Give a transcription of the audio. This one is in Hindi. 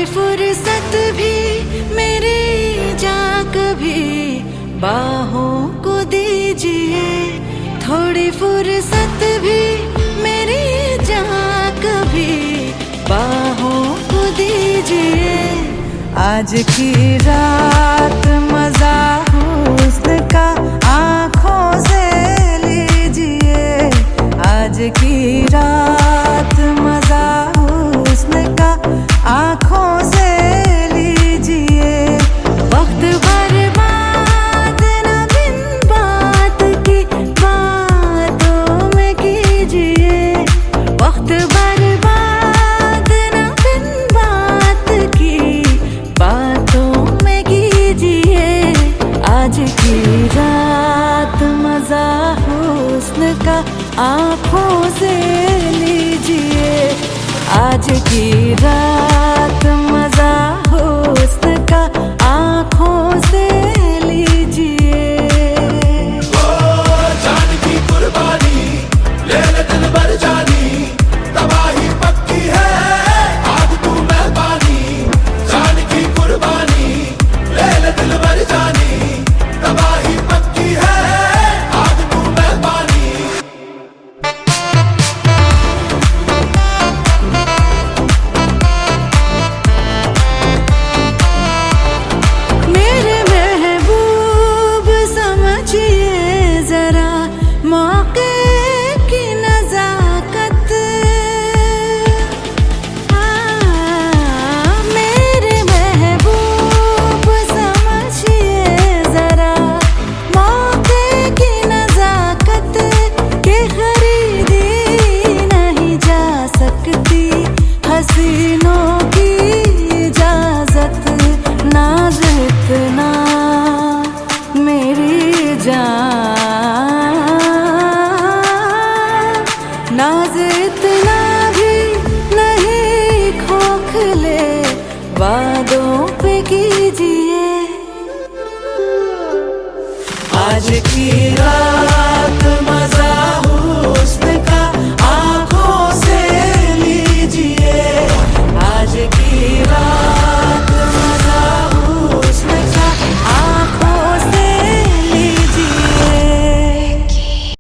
थोड़ी फुर्सत भी मेरी जा कभी बाहों को दीजिए, थोड़ी फुर्सत भी मेरी जा कभी बाहों को दीजिए। आज की रात मजा हुस्न का आँखों से लीजिए, आज की रात मजा हुस्न का आँखों से लीजिए। वक्त बर्बाद न बिन बात की बातों में कीजिए, वक्त बर्बाद न बिन बात की बातों में कीजिए। आज की रात मजा हुस्न का आँखों से लीजिए, आज की रात मजा हुस्न का आँखों से लीजिए। ओ जान की कुर्बानी ले ले दिल भर जानी, तबाही पक्की है आग तू मेहरबानी। जान की कुर्बानी ले ले दिल भर जानी, तबाही पक्की है आग तू मेहरबानी। मेरे महबूब समझिए जरा मौके की नजाकत, मेरे महबूब समझिए जरा मौके की नजाकत के खरीदी नहीं जा सकती हसीनों की इजाजत। नाज इतना मेरी जान, नाज इतना भी नहीं खोखले वादों पे कीजिए। आज की रात